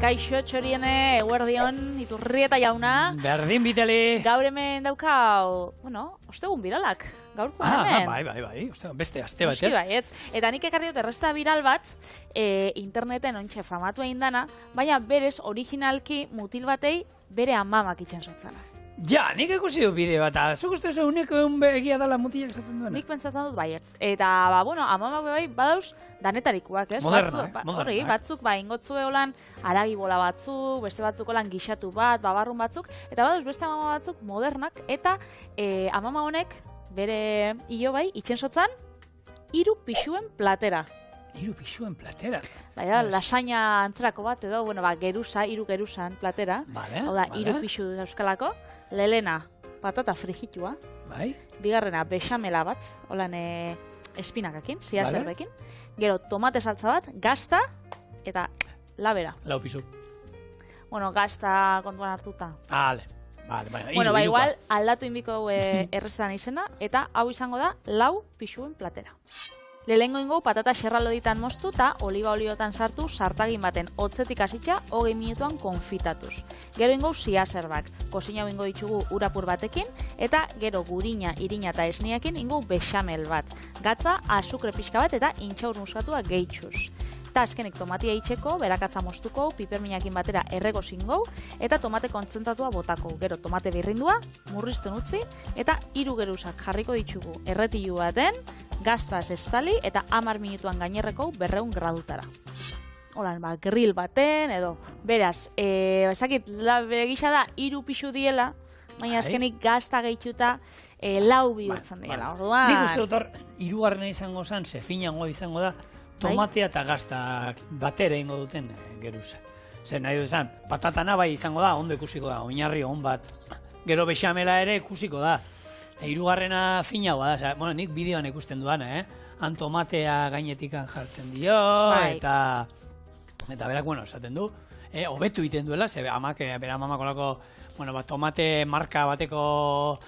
Kaixo txoriene, eguerdion, Iturrieta jauna. Berdin biteli. Gaur hemen daukau, ostegun biralak. Gaurko hemen. Bai, beste aste bat, ez? Eta nik ekarri dut erresta viral bat, interneten ontxe famatu egin dana, baina berez originalki mutil batei bere amamak itxen sotzana. Ja, nik ikusi du bideo bat, zuk uste zu unik egia dela mutilak esaten duena? Nik pentsatzen dut baietz. Eta, amamak bai badauz danetarikoak, ez? Moderna, Batzuk, ingotzue holan aragibola batzuk, beste batzuk holan gixatu bat, babarrun batzuk, eta badauz beste amama batzuk modernak, eta amama honek bere hilo bai, itxen sotzan, 3 pixuen platera. 3 pixuen platera? Baina, lasaina antzerako bat, edo, geruza, 3 geruzan platera. Hau da, 3 pixu euskalako. Lelena, patata frijitua. Bai. Bigarrena, bexamela bat, holan espinakakin, zerbekin. Gero, tomate saltza bat, gazta, eta labera. 4 pisu. Gazta kontuan hartuta. Vale. Igual, aldatu inbiko errezetan izena, eta hau izango da, 4 pixuen platera. Lehengo ingo patata xerraloditan moztu eta oliba oliotan sartu sartagin baten hotzetik hasitza 20 minutuan konfitatuz. Gero ingo ziazerbak, kozina ingo ditugu urapur batekin, eta gero gurina, irina eta esniakin ingo bexamel bat. Gatza, azukre pixka bat eta intxaur muskatua gehitxuz. Eta azkenik tomatia itxeko, berakatza moztuko, piperminakin batera errego zingou, eta tomate kontzentratua botako. Gero tomate birrindua, murrizten utzi, eta 3 geruzak jarriko ditugu erretilu baten, gaztaz estali, eta 10 minutuan gainerreko 200 gradutara. Holan, grill baten, edo, beraz, ezakit, begisa da, 3 pixu diela, baina azkenik gazta gehituta 4 bihurtzen diela. Nik uste dut hor, 3. izango zen, zefinango izango da, tomatea eta gaztak batera ingo duten geruza. Zer nahi duzan, patatana bai izango da, ondo ikusiko da, oinarri on bat. Gero bexamela ere ikusiko da. 3. finagoa da, nik bideoan ikusten duana, han tomatea gainetikan jartzen dio, eta berak, esaten du, hobetu egiten duela, ze bere amamak olako, tomate marka bateko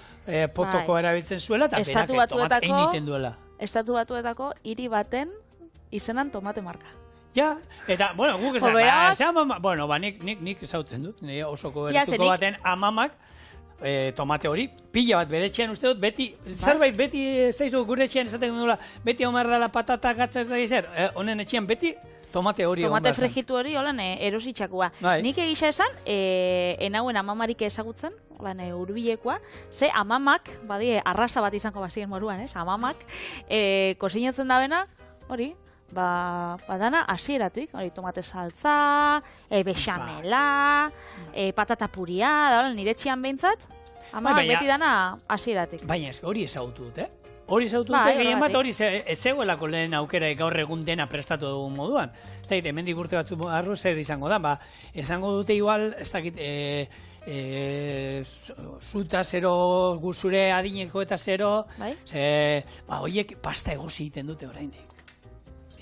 potoko erabiltzen zuela, eta berak tomate egiten duela. Estatu Batuetako hiri baten izenan tomate marka. Ja, eta, guk nik ezautzen dut, osoko ertuko baten amamak, tomate hori, pila bat bere etxean uste dut, beti, zerbait beti ez daizu gure etxean esaten dula, beti omar dela patata gatza ez da izer, honen etxean beti tomate hori omar. Tomate frijitu hori, holan, erositxakua. Nik egisa esan, enauen amamarik ezagutzen, holan, urbilekoa, ze amamak, arrasa bat izango bazien moruan, amamak, kosinatzen da bena, hori, badana hasieratik, tomate saltza, bexamela, patata puria, nire txian behintzat, amamak beti dana hasieratik. Baina hori ezagutu dut, Hori ezagutu dut, gehien bat hori ez zegoelako lehen aukera gaur egun dena prestatu dugun moduan. Eta hemendik urte batzu arru zer izango da, esango dute igual, ez dakit, zuta zero, zure adineko eta zero, horiek pasta egosi egiten dute oraindik.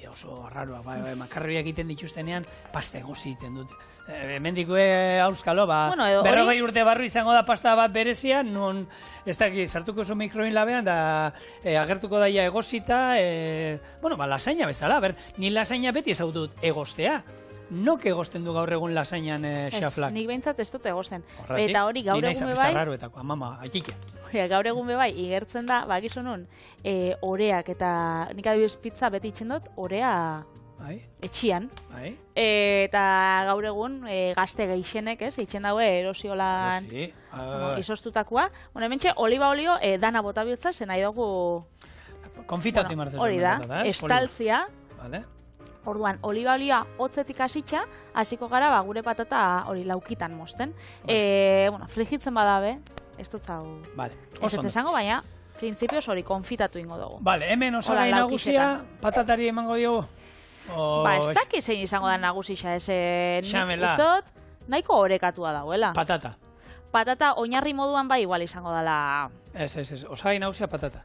Oso arraroa, makarroiak egiten dituztenean, pasta egosi egiten dute. Hemendik auskalo, 40 urte barru izango da pasta bat berezia, non ez dakit, sartuko zu mikroin labean, da agertuko daia egosita, lasaina bezala, ni lasaina beti ezagutu dut egostea. Nok egosten du gaur egun lasainan xaflak? Nik behintzat ez dut egosten. Eta hori gaur egun bebai... Gaur egun bebai, igertzen da, bakizu nun, oreak eta nik adibidez pizza beti itxen dut, orea etxian. Eta gaur egun gazte gehixenek, itxen daue erosiolan izostutakoa. Hementxe, oliba olio dana bota bihotza, zen nahi dugu... Konfitatu imartzen. Hori da, estaltzia. Orduan, oliba olioa hotzetik hasiko gara gure patata hori laukitan mozten. Frijitzen badabe, ez dut zau. Ez ez esango, baina, printzipioz hori konfitatu ingo dugu. Hemen osagai nagusia, patatari emango diogu? Ez daki zein izango da nagusia, nik ustot, nahiko orekatua dagoela. Patata. Patata oinarri moduan igual izango dela... Ez, osagai nagusia patata.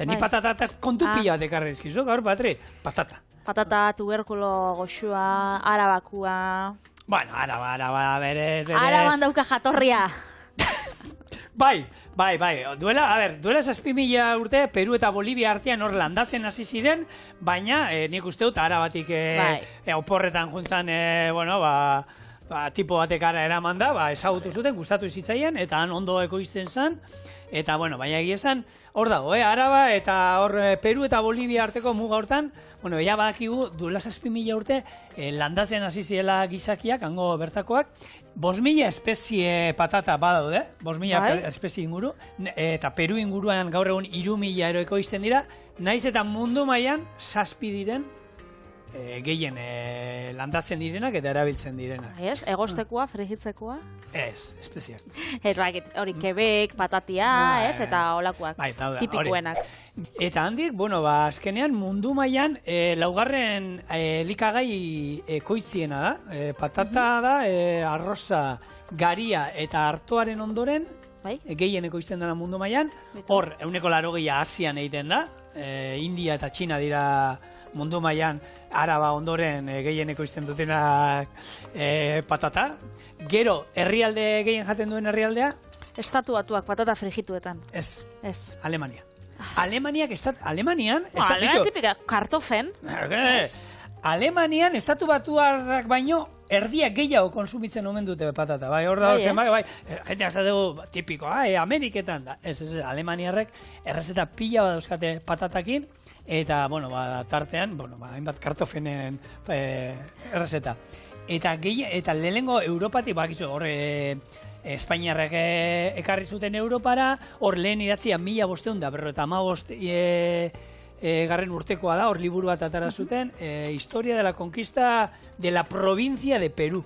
Ni patata kontu pila bat ekarri izkizu, gaur patri, patata. Patata, tuberkulo, goxua, arabakua... Araba, bere... Araban dauka jatorria. Bai. Duela 6.000 urte, Peru eta Bolivia artean hor landatzen hasi ziren, baina nik uste dut arabatik oporretan juntzan, tipo batekara eraman da, ezagutu zuten, gustatu zitzaien, eta han ondo ekoizten zen, eta, bueno, baina egia esan, hor dago, Araba, eta hor Peru eta Bolivia arteko muga hortan, bueno, ja badakigu, duela 7.000 urte, landatzen hasi ziela gizakiak, hango bertakoak, 5.000 espezie patata badaude, 5.000 espezie inguru, eta Peru inguruan gaur egun 3.000 ero ekoizten dira, naiz eta mundu mailan 7 diren, gehien landatzen direnak eta erabiltzen direnak. Ez, egostekoa, frigitzekoa? Ez, espeziak. Ez, hori kebek, patatia, ez, eta olakoak, tipikoenak. Eta handik, bueno, azkenean mundu mailan laugarren elikagai ekoitziena da. Patata da, arroza, garia eta artoaren ondoren, gehien ekoizten dena mundu mailan. Hor, 80% Asian egiten da, India eta Txina dira mundu mailan Araba ondoren gehien ekoizten dutenak patata. Gero, herrialde gehien jaten duen herrialdea? Estatu Batuak patata frigituetan. Ez. Ez. Alemania. Alemanian, tipika, kartofen. Alemanian, Estatu Batuarrak baino, erdiak gehiago konsumitzen omen dute patata. Bai, hor da, jende azategu tipiko, Ameriketan da. Ez, Alemaniarrek errezeta pila bat dauzkate patatakin, eta, bueno, tartean, hainbat kartofenen errezeta. Eta lehenengo Europatik, bakizu, hor, Espainiarrek ekarri zuten Europara, hor lehen idatzia 1555 garren urtekoa da, hor liburu bat atara zuten, Historia de la Conquista de la Provincia de Perú.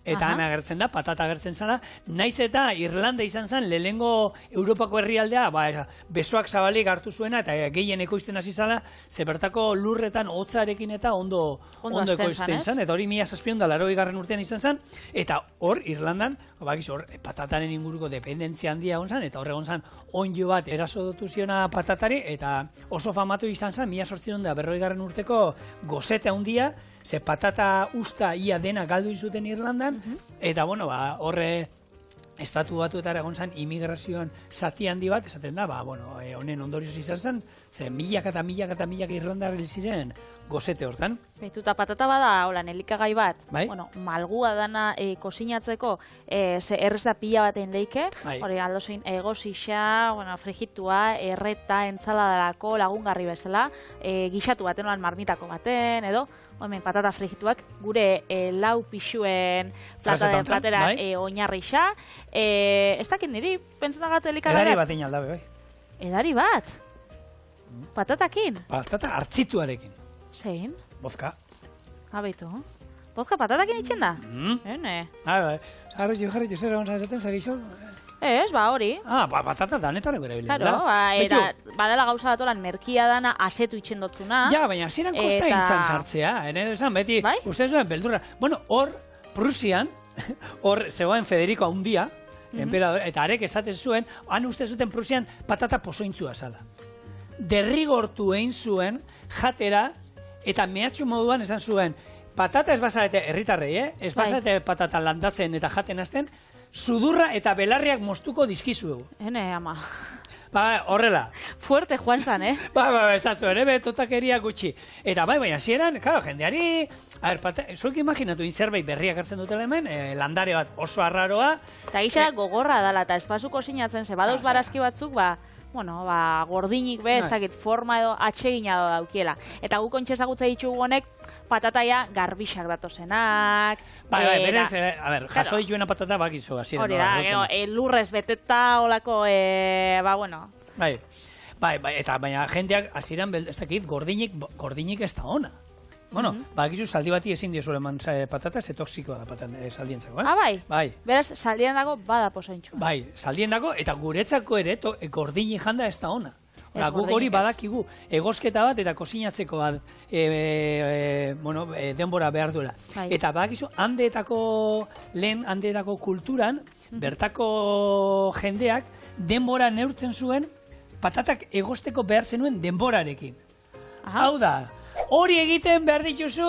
Eta han agertzen da, patata agertzen zara, naiz eta Irlanda izan zen, lehenengo Europako herrialdea, besoak zabalik hartu zuena, eta gehien ekoizten hasi zala, ze bertako lurretan hotzarekin eta ondo ekoizten zen, eta hori 1780 urtean izan zen, eta hor, Irlandan, hor, patataren inguruko dependentzia handia egon zen, eta hor egon zen, onjo bat erasodotu ziona patatari, eta oso famatu izan zen, 1840 urteko gozete handia, ze patata usta ia dena galdu izuten Irlandan, eta, bueno, horre Estatu Batuetara egon zen immigrazioan zati handi bat, esaten da, honen ondorioz izan zen, ze milaka Irlandar hil ziren gozete hortan. Eta patata bada, holan, elikagai bat, malgua dana kosinatzeko, ze errez da pila baten leike, hori aldozein egozixa, frigitua, erreta, entzaladarako, lagungarri bezala, gixatu baten, holan, marmitako baten, edo, patata frigituak, gure lau pixuen platera oinarrixa. Ez dakit niri, pentsatagat elikagarak? Edari bat inaldabe, bai. Edari bat? Patatakin? Patata hartzituarekin. Zein? Bozka. Abeitu. Bozka patatakin itxen da? Ene. Jarritxu, zer egon zarezaten, zagixo? Ez, hori. Patata danetareko ere bilen. Claro, badala gauza bat olan merkia dana asetu itxen dotzuna. Ja, baina ziren kosta izan sartzea. Esan, beti, uste zuen beldurra. Bueno, hor, Prusian, hor, zegoen Federico Haundia, eta arek esaten zuen, han uste zuten Prusian patata pozointzua zala. Derrigortu egin zuen, jatera, eta mehatxu moduan esan zuen, patata ez bazarete, herritarrei, ez bazarete patata landatzen eta jaten hasten, sudurra eta belarriak moztuko dizkizuegu. Hene, ama. Horrela. Fuerte joan zan, Esatzu, totakeria gutxi. Eta baina zieran, jendeari, zuek imaginatu zerbait berriak hartzen dutela hemen, landare bat oso arraroa. Eta gixera gogorra dala, eta espasuko sinatzen, ze badauz barazki batzuk, gordinik ez dakit forma edo atsegina daukiela. Eta gu kontxezagutza ditugu honek, patataia garbixak datozenak. Berez, jaso dituena patata bakizu. Hori da, lurrez beteta olako, eta baina jendeak hasieran ez dakit, gordinik ez da ona. Bueno, bakizu zaldi bati ezin diozu eman patata, ze toksikoa da saldientzako. Bai. Beraz, saldien dago bada pozointxua. Bai, saldien dago, eta guretzako ere gordinik janda ez da ona. Guk hori badakigu, egozketa bat eta kosinatzeko bat denbora behar duela. Eta badakizu, lehen handeetako kulturan, bertako jendeak denbora neurtzen zuen patatak egozteko behar zenuen denborarekin. Hau da, hori egiten behar dituzu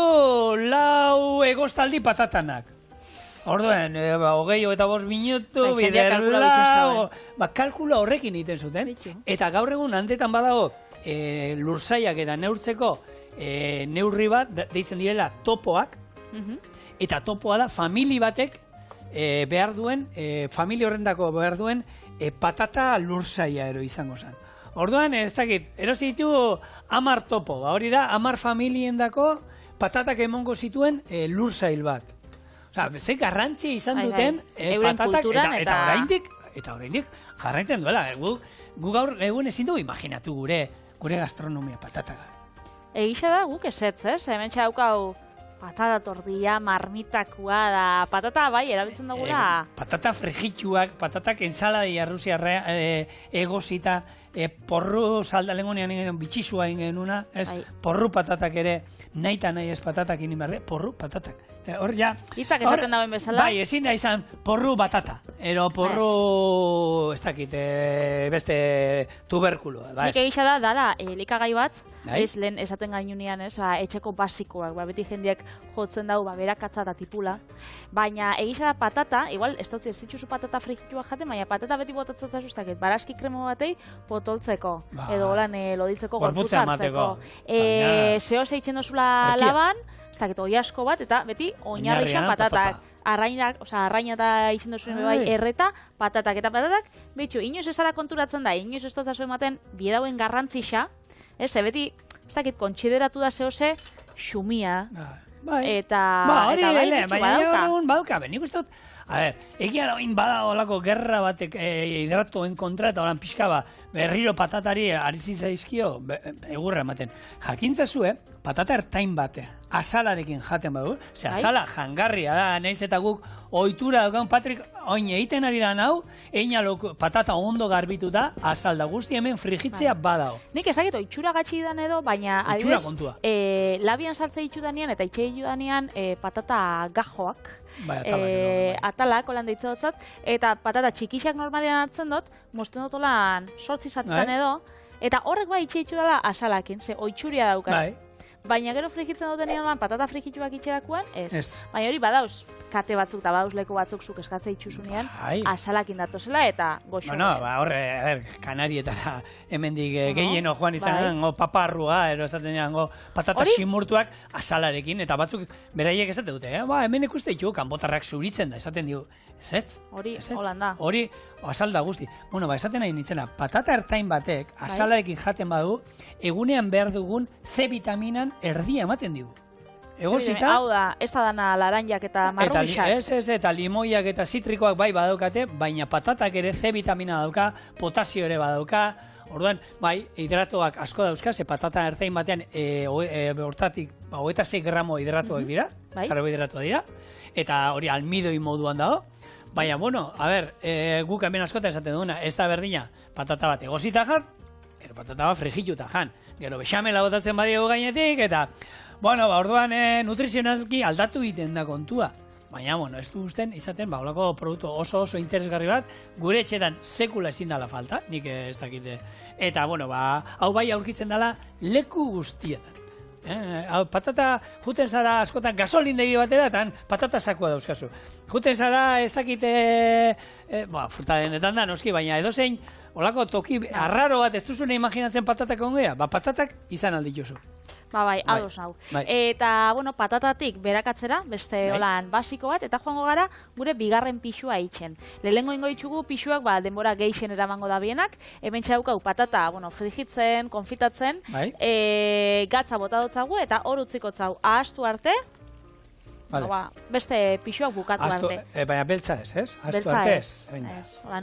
4 egoztaldi patatanak. Orduan, 25 minutu, bider lau, kalkula horrekin egiten zuten. Eta gaur egun handetan badago lursaiak eta neurtzeko neurri bat, deitzen direla topoak, Eta topoa da, famili batek behar duen, familia horrendako behar duen patata lursaia ero izango zen. Orduan, ez dakit, erosi ditu 10 topo, hori da, 10 familiendako patatak emongo zituen lursail bat. Osa, ze garrantzia izan duten patatak, eta oraindik jarraitzen duela. Gu gaur egun ezin dugu imaginatu gure gastronomia patataga. Egisa da guk ezetz, ez? Hemen txaukau patata tortilla, marmitakua da, patata bai, erabiltzen dugula. Patata frigituak, patatak ensaladi arruziarra egosita, porru saldalengonean ingen bitxisua ingen una, ez? Porru patatak ere, nahi eta nahi ez patatak inin behar, porru patatak. Hor ja... Itzak esaten dauen bezala. Bai, ezin da izan porru batata, ero porru, ez dakit, beste tuberkulo. Nik egisa da, dara, elikagai bat, ez lehen esaten gainunean, ez, etxeko basikoak, beti jendiek jotzen dau, berakatza eta tipula, baina egisa da patata, igual, ez dautzi ez ditzuzu patata frigituak jaten, baina patata beti botatzen zazu, ez dakit, baraski kremo batei potoltzeko, edo holan loditzeko, gorputza hartzeko. Zeo zeitzen dozula laban, ez dakit, oi asko bat, eta beti oinarrixan patatak. Arraina eta izen duzuen bai erreta, patatak eta patatak, betxu, inoz ezara konturatzen da, inoz ez dutzazu ematen biedauen garrantzixa, ez, beti, ez dakit, kontsideratu da zehose, xumia, eta bai, badauka, nik uste dut, egia da oin bada olako gerra batek hidratoen kontra, eta holan pixka ba, berriro patatari arizitzaizkio, egurra ematen. Jakintzazu, patata ertain bate, azalarekin jaten badu, ze azala jangarria da, nahiz eta guk ohitura daukan, Patrik, oin egiten ari da hau, patata ondo garbitu da, azal da guzti hemen frigitzea badao. Nik ezagit, oitxura gatsi idan edo, baina adibidez, labian sartze ditu danean, eta itxe ditu danean patata gajoak, atalak, holan deitze dutzat, eta patata txikixak normalean hartzen dut, mosten dut holan sortzi zatzen edo, eta horrek bai itxe ditu dela azalakin, ze oitxuria daukat. Baina gero frigitzen duten ean patata frigituak itxerakuan, ez. Baina hori badauz kate batzuk eta badauz leku batzuk zuk eskatze itxuzunean, azalakin datozela eta goxo. Bueno, horre, Kanarietara hemendik gehieno joan izan, paparrua, esaten go patata simurtuak azalarekin, eta batzuk beraiek esate dute, hemen ikuste ditu, kanbotarrak zuritzen da, esaten digu, ez? Hori, holan da. Hori, azal da guzti. Bueno, esaten nahi nintzena, patata ertain batek, azalarekin jaten badu, egunean behar dugun C vitaminan erdia ematen digu. Egosita... Hau da, ez da dana laranjak eta marruixak. Eta limoiak eta zitrikoak bai badaukate, baina patatak ere C vitamina dauka, potasio ere badauka, orduan, bai, hidratoak asko dauzka, ze patata ertain batean hortatik 26 gramo hidratoak dira, karbohidratoak dira, eta hori almidoi moduan dago, baina, bueno, a ber, guk hemen askota esaten duguna, ez da berdina, patata bat egosita jan, patata bat frigituta jan. Gero bexamela botatzen badiago gainetik, eta, bueno, orduan nutrizionalki aldatu egiten da kontua. Baina, bueno, ez du usten izaten, holako produktu oso interesgarri bat, gure etxetan sekula ezin dala falta, nik ez dakite. Eta, bueno, hau bai aurkitzen dela leku guztietan. Patata, juten zara askotan gasolindegi batera, eta patata sakua dauzkazu. Juten zara ez dakite, fruta denetan da, noski, baina edozein, olako toki arraro bat ez duzune imaginatzen patatak ongea, patatak izan aldituzu. Bai, ados hau. Eta, bueno, patatatik berakatzera, beste holan basiko bat, eta joango gara gure bigarren pixua itxen. Lehengo ingo itxugu pixuak denbora geixen eramango da bienak, hemen txaukau patata, frigitzen, konfitatzen, gatza bota dutzagu, eta hor utziko tzau ahaztu arte, beste pixuak bukatu arte. Baina beltza ez? Beltza ez.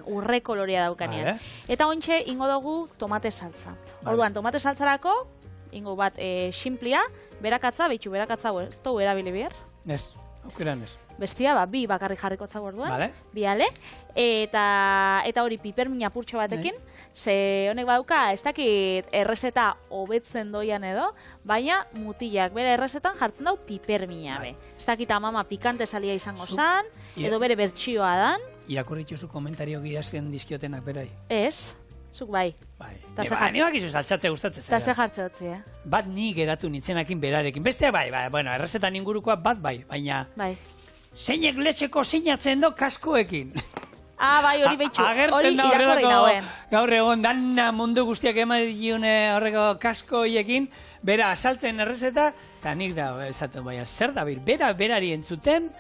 Urre kolorea daukanean. Eta ontxe, ingo dugu tomate saltza. Orduan, tomate saltzarako, ingo bat simplia, berakatza, behitxu berakatza ez dugu erabili behar. Ez, aukeran ez. Bestia, bi bakarri jarriko tzago orduan, bi ale. Eta hori pipermina purtxo batekin, ze honek badauka, ez dakit errezeta hobetzen doian edo, baina mutilak bere errezetan jartzen dau pipermina be. Ez dakit amama pikante salia izango zan, edo bere bertxioa dan. Irakurritxuzu komentario gidazten dizkiotenak berai? Ez. Zuk bai. Ni bakizu saltzatze gustatzen zera. Eta ze jartze dutzi, Bat ni geratu nintzenakin berarekin. Beste bai, bueno, errezetan ingurukoa bat bai, baina... Zeinek letxeko sinatzen do kaskoekin. bai, hori behitxu. Hori Agertzen da irakurri nauen. gaur egon dana mundu guztiak eman diune horreko kasko hiekin, bera asaltzen errezeta, eta nik da, esaten baina, zer da, berari entzuten,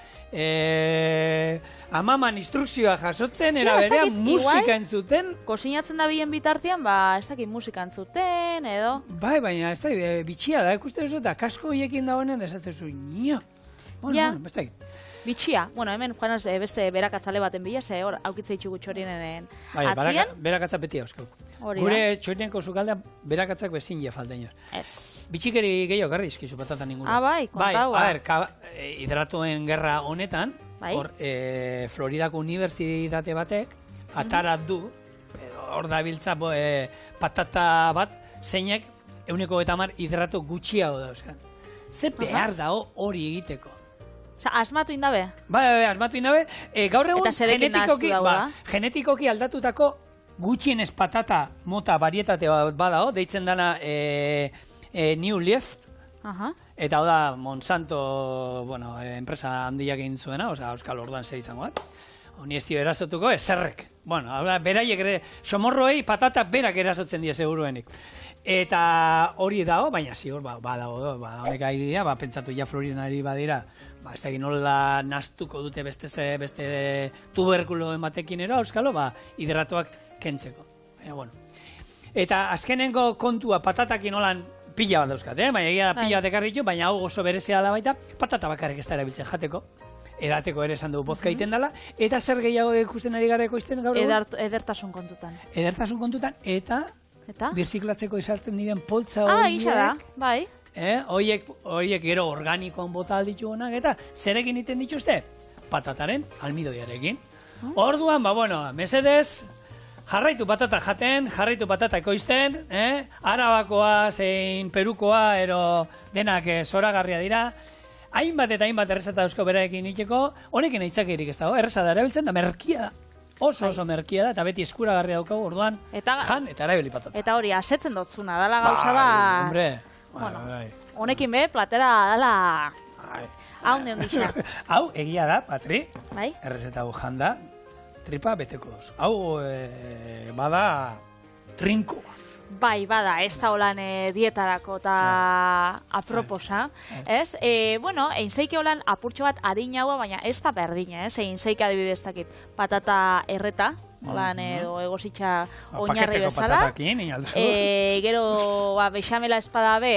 amaman instrukzioa jasotzen, era berean musika entzuten. Kosinatzen da bien bitartean, ba, ez dakit musika entzuten, edo. Bai, baina, ez da, bitxia da, ikusten duzu, eta kasko hiekin dagoenean, esaten zu, nio. Bueno, ez da. Bitxia, bueno, hemen joanaz beste berakatzale baten bila, ze hor, aukitze itxugu txorinen atzien. Berakatza beti hauskau. Gure da. txorineko zukaldean berakatzak bezin ja falten jor. Ez. Bitxikeri gehiago garri izkizu patatan ninguna. Bai, kontau. Hidratuen gerra honetan, hor, Floridako unibertsitate batek, atarat du, hor da biltza patata bat, zeinek, 150 hidrato gutxiago dauzkan. Ze behar dago hori egiteko. Osa, asmatu indabe? Bai, asmatu indabe. Gaur egun genetikoki aldatutako gutxienez patata mota varietate badao, deitzen dana New Leaf. Eta hau da Monsanto, enpresa handiak egin zuena, oza, Euskal Orduan ze izango bat. Honi ez dio erasotuko, ezerrek. Bueno, beraiek ere, somorroei patata berak erasotzen die seguruenik. Eta hori dago, baina ziur, badago, honek aidea, pentsatu ja Floridari badira, ez da nola nastuko dute beste tuberkulo ematekin ero, euskalo, hidratoak kentzeko. Eta azkenengo kontua patatakin holan pila bat dauzkat, baina egia da pila bat ekarritu, baina hau oso berezia da baita, patata bakarrik ez da erabiltzen jateko. Edateko ere esan dugu bozka egiten dela, eta zer gehiago ikusten ari gara ekoizten gaur egun? Edertasun kontutan. Edertasun kontutan, eta birziklatzeko izartzen diren poltza horiek. Isa da, bai. Horiek gero organikoan bota alditugunak, eta zerekin iten dituzte? Patataren almidoiarekin. Orduan, mesedez, jarraitu patata jaten, jarraitu patata ekoizten, Arabakoa, zein Perukoa, ero denak zoragarria dira, hainbat eta hainbat errezeta eusko beraekin itxeko, honekin aitzakirik ez dago, errezeta erabiltzen da, merkia da. Oso merkia da, eta beti eskuragarria daukagu, orduan, jan eta erabili patata. Eta hori, asetzen dotzuna, dala gauza ba... Hombre, honekin be, platera, dala... Hau ondisa. Hau, egia da, Patri, bai? Errezeta hau janda, tripa beteko dozu. Hau, bada, trinko. Bai, bada, ez da holan dietarako eta aproposa, ez? Einzeike holan apurtxo bat adinaua, baina ez da berdina, ez? Einzeike adibidez dakit patata erreta, holan edo egositxa oinarri bezala. Gero, bexamela espada be,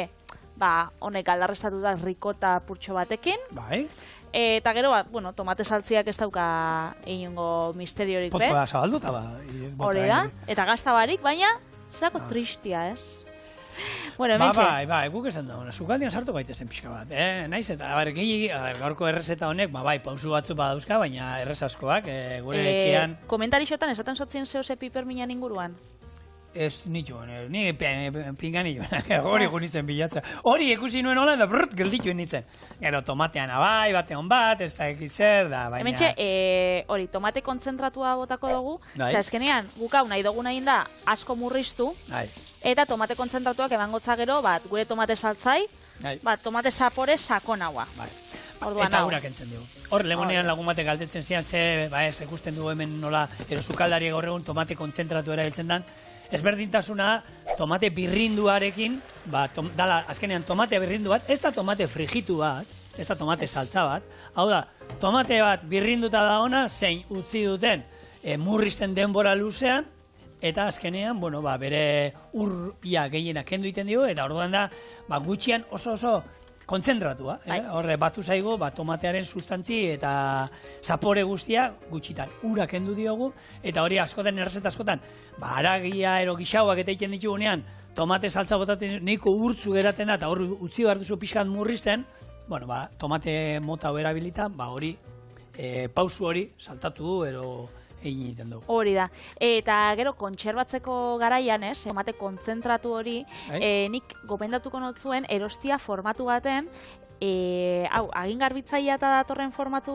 honek aldarreztatu da rikota apurtxo batekin. Bai. Eta gero, tomate saltziak ez dauka inongo misteriorik be. Potko da zabalduta, hori da, eta gazta barik, baina... Zerako tristia, ez? Bueno, hementxe. Bai, guk esan da, sukaldian sartu gaitezen pixka bat, naiz, eta gaurko errezeta honek, pausu batzu badauzka, baina errez askoak, gure etxean... Komentarixotan, esaten sotzien zehose piperminan inguruan? Ez nituen, ni pingan nituen, hori gunitzen bilatza. Hori ikusi nuen hola, da brrrt, geldituen nitzen. Gero, tomatean abai, batean bat, ez da ekitzer, da, baina... Hementxe, hori, tomate kontzentratua botako dugu, azkenean, gukau nahi dugu nahi da asko murriztu, eta tomate konzentratuak ebangotza gero, gure tomate saltzai, tomate sapore sakonaua. Eta gurak entzen dugu. Hor, lemonean lagun batek galdetzen zian, ez ikusten dugu hemen nola, erosukaldari gaur egun tomate kontzentratu erabiltzen dan, ezberdintasuna tomate birrinduarekin, dala, azkenean tomate birrindu bat, ez da tomate frigitu bat, ez da tomate saltza bat, hau da, tomate bat birrinduta da ona, zein utzi duten murrizten denbora luzean, eta azkenean, bere urpia gehienak kendu iten dugu, eta orduan da, gutxian oso kontzentratua, horre batu zaigu, tomatearen sustantzi eta zapore guztia gutxitan. Ura kendu diogu, eta hori askotan, errezeta askotan, haragia ero gixauak eta egiten ditugunean, tomate saltza botatzen nahiko urtzu geratena, eta hori utzi behar duzu pixkan murrizten, tomate mota hau erabilita, hori, pausu hori saltatu ero egin egiten dugu. Hori da. Eta gero, kontserbatzeko garaian, tomate kontzentratu hori, nik gomendatuko notzuen erostia formatu baten, agingarbitzaia eta datorren formatu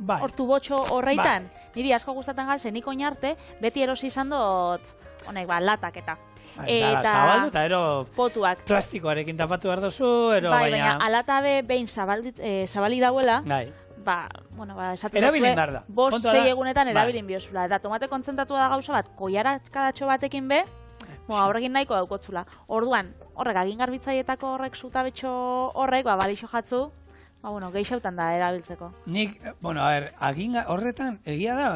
hortu botxo horreitan, niri asko gustatzen galtzen, nik oinarte, beti erosi izan dut, honek, latak eta. Eta zabaldu eta ero potuak plastikoarekin tapatu behar duzu, baina... Baina alatabe behin zabali dauela, esaten Erabilin behar da. bost, sei egunetan erabilin biozula. Eta tomate kontzentratua da gauza bat, koiaratkadatxo batekin be, horrekin nahiko daukotzula. Orduan, horrek, agingarbitzailletako horrek zutabetxo horrek, balixo jatzu, geixautan da erabiltzeko. Nik, horretan, egia da,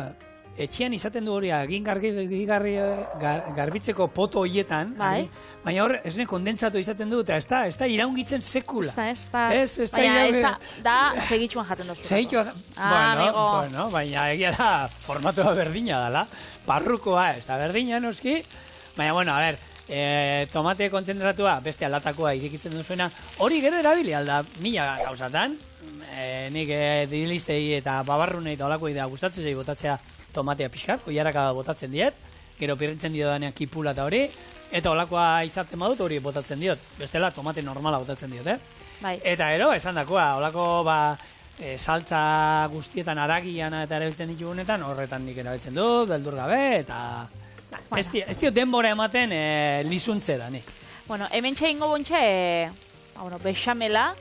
etxean izaten du hori garbitzeko poto horietan, baina hor, ez kondentsatu izaten du, eta ez da iraungitzen sekula. Baina da segitxuan jaten dozu. Baina egia da, formatua berdina dela, parrukoa ez da berdina noski, baina, tomate kontzentratua, beste aldatakoa irekitzen duzuena, hori gero erabili alda, mila gauzatan, nik dilistei eta babarrunei eta olakoi da gustatzen zei botatzea tomatea pixkat, koiaraka botatzen diet, gero pirritzen dio danean kipula eta hori, eta olakoa izaten badut hori botatzen diot, bestela tomate normala botatzen diot, Eta ero, esan dakoa, olako saltza guztietan aragian eta erabiltzen ditugunetan, horretan nik erabiltzen dut, beldur gabe, eta ez dio denbora ematen lizuntze da, nik. Hemen txeingo bontxe, bexamela,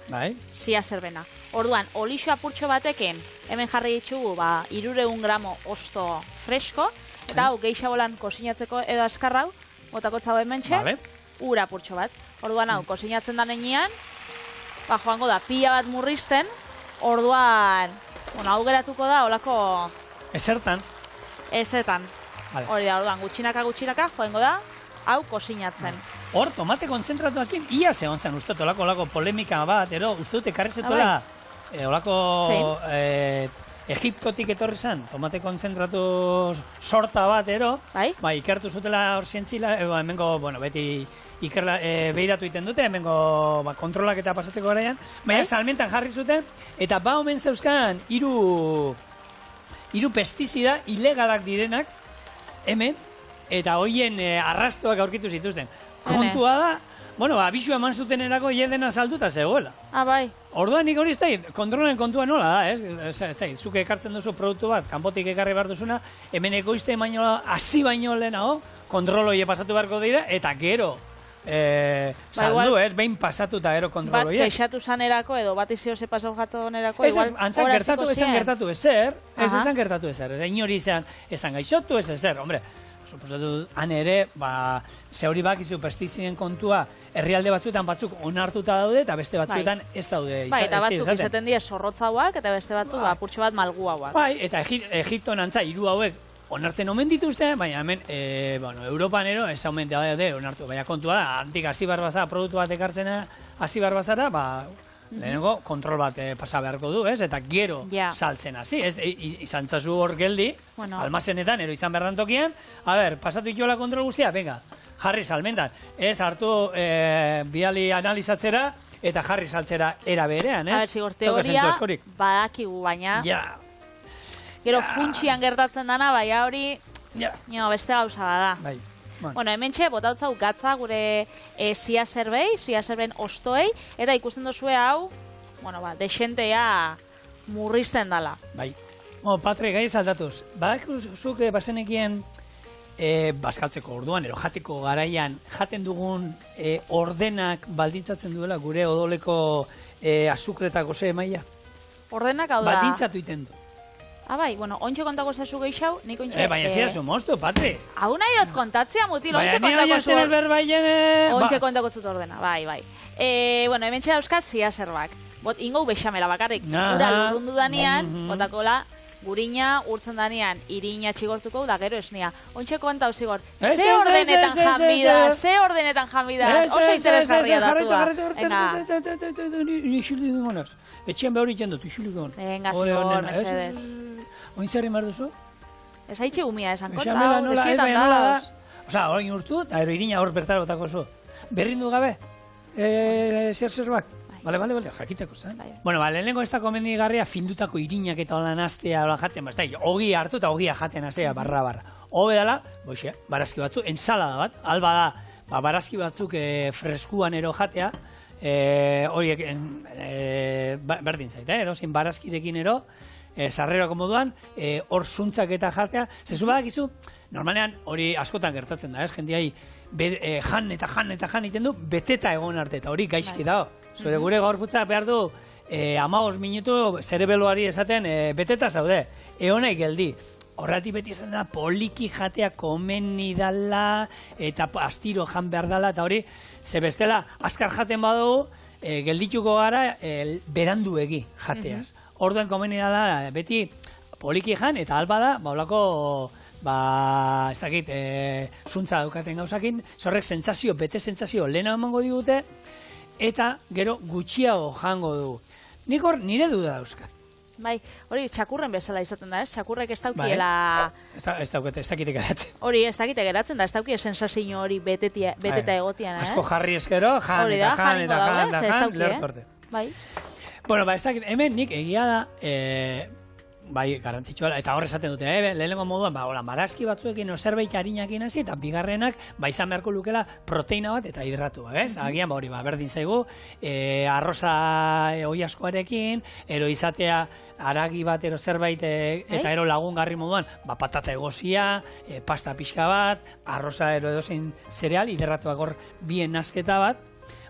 zia zerbena. Orduan, olixo apurtxo batekin, hemen jarri ditugu, 300 gramo osto fresko, eta hau geixa bolan kosinatzeko edo askarrau, botakotza hemen txe, ura apurtxo bat. Orduan, hau, kosinatzen da nenean, joango da, pila bat murrizten, orduan, hau geratuko da, holako... Esertan. Hori da, orduan, gutxinaka, joango da, hau kosinatzen. Hor, tomate konzentratuakin, ia zehon zen, uste, olako polemika bat, uste dute karrezetuela, olako Egiptotik etorri zen, tomate konzentratu sorta bat, ikertu zutela hor zientzila, hemengo, beti behiratu iten dute, hemengo kontrolak eta pasatzeko garaian, baina salmentan jarri zuten, eta omen zeuzkan, hiru pestizida ilegalak direnak, hemen, eta hoien arrastoak aurkitu zituzten. Kontua da, abisua eman zutenerako jedena salduta zegoela. Orduan nik hori ez da, kontrolen kontua nola da, zuke ekartzen duzu produktu bat, kanpotik ekarri behar duzuna, hemen ekoizte hasi baino lehenago, kontroloie pasatu beharko dira, eta gero saldu, behin pasatu eta gero kontroloie. Bat keixatu zanerako edo bat izio ze pasau jato nerako, igual esan gertatu ezer, esan gertatu ezer, inori esan gaixotu ezer, hombre, suposatu, han ere, ze hori bakizu pestizien kontua, herrialde batzuetan batzuk onartuta daude, eta beste batzuetan ez daude. Eta batzuk izaten die zorrotzauak, eta beste batzuk apurtxo bat malguauak. Eta Egipto nantza, hiru hauek onartzen omen dituzte, baina hemen, Europan ero, ez omen daude onartu. Baina kontua da, antik hasi barbazara, produktu bat ekartzena hasi barbazara, lehenengo kontrol bat pasa beharko du, eta gero saltzen hasi, izan zazu hor geldi, almazenetan, ero izan behar tokian, pasatu itola kontrol guztia, venga, jarri salmentan, ez hartu bidali analizatzera, eta jarri saltzera era berean, ez? Zigor, teoria badakigu, baina gero funtsian gertatzen dana, baina hori beste gauza bada. Hemen txe, botautza gatza gure zia zerben ostoei, eta ikusten duzue hau, desentea murrizten dala. Patri, gai saldatuz, badakuzuk bazenekien bazkaltzeko orduan, ero jateko garaian, jaten dugun ordenak baldintzatzen duela gure odoleko azukretako ze emaia? Ordenak hau da? Baldintzatu iten du. Ontxe kontako zazu geixau, nik ontxe... Baina zira zu moztu, Patri. Hau nahi dut kontatzea, mutil, ontxe kontako zu... Ontxe kontako zut ordena, bai. Hemen txea euskat zia zerbak. Ingo bexamela bakarrik, ura lurrundu danean, kotakola, gurina urtzen danean, irina txigortuko da gero esnia. Ontxe kontau zigor, ze ordenetan janbida, oso interesgarria datua. Etxean behar egiten dut, isulik hon. Venga, zigor, mesedez. Oin zer emar duzu? Ez haitxe gumia esan kontau, desietan dauz. Osa, hori urtu, eta irina hor bertara botako zu. Berrindu gabe, zerbak. Bale, jakiteko zen. Lehenengo ez da komendigarria findutako irinak eta holan astea jaten, ogia hartu eta ogia jaten astea, barra. Hobe dala, barazki batzuk, ensalada bat, alba da, barazki batzuk freskuan ero jatea, horiek berdin zait, edozin barazkirekin ero, sarrerako moduan, hor zuntzak eta jatea, zezu badakizu, normalean hori askotan gertatzen da, jendeai jan iten du, beteta egon arte, eta hori gaizki dago. Zure gure gaurkutza behar du 15 minutu zerebeloari esaten beteta zaude, eonai geldi. Horretik beti esan da, poliki jatea komen nidala, eta astiro jan behar dala, eta hori, ze bestela, azkar jaten badugu, geldituko gara beranduegi jateaz. Orduan komen nidala, beti poliki jan, eta alba da, baulako, ez dakit, zuntza daukaten gauzakin, zorrek sentsazio, bete sentsazio lehena emango digute, eta gero gutxiago jango dugu. Nik hor nire duda dauzkat. Bai, hori txakurren bezala izaten da, ez? Txakurrek ez daukiela... Ez dakite geratzen. Hori, ez dakite geratzen da, ez daukie sensazio hori beteta egotian, ez? Asko jarri eskero, jan, lertorte. Bai. Bueno, ez dakit, hemen nik egia da, bai, garantzitsua, eta hor esaten dute, lehenengo moduan, barazki batzuekin zerbait harinakin hasi, eta bigarrenak, izan beharko lukela proteina bat eta hidratua, ez? Agian, hori, berdin zaigu, arroza oi askoarekin, ero izatea aragi bat, ero zerbait, eta ero lagungarri moduan, patata egozia, pasta pixka bat, arroza ero edozein zereal, hidratuak hor bien nasketa bat.